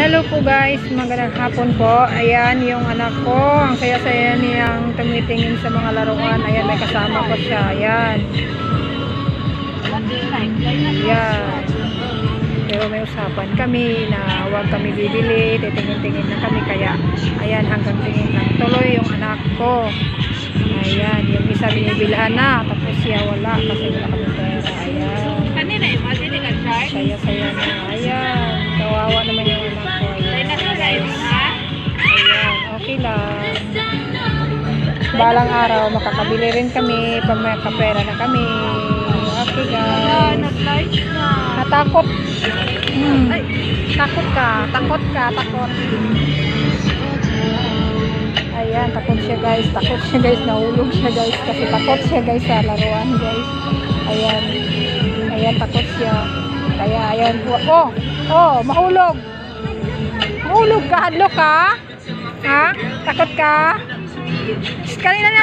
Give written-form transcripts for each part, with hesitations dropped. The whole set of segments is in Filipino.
Hello po guys, magandang hapon po. Ayan yung anak ko, ang saya-saya niyang tumitingin sa mga laruan. Ayan, may kasama ko siya. Ayan. Ayan. Pero may usapan kami na huwag kami bibili, titingin-tingin na kami. Kaya ayan, hanggang tingin lang tuloy yung anak ko. Ayan, yung isa binibilhan na, tapos siya wala kasi wala kami pera. Ayan. Saya-saya na. Ayan. Kawawa naman yung anak ko. Ayan, okay lang. Balang araw, makakabili rin kami pag may kapera na kami. Okay guys. Natakot. Takot ka. Takot. Ayan, takot siya guys. Nahulog siya guys. Kasi takot siya guys sa laruan guys. Ayan. Ayan, takot siya. Kaya ayan. Mahulog. Mahulog ka. Hadlok ka. Ha? Takot ka? Kalina.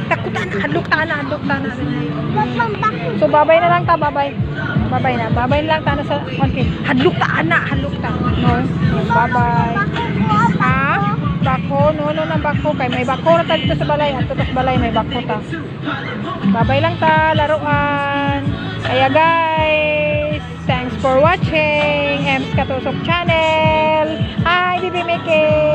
Takutan. Hadlok ta na. So babay na lang ta. Babay na lang ta na sa okay. Hadlok ta. No. Babay. Ha? Bako. No na bako. Kay may bako na ta dito sa balay. Ato sa balay may bako ta. Babay lang ta. Laruan. Kaya guys, thanks for watching Ems Katusok Channel. Hi, Bibi Mickey.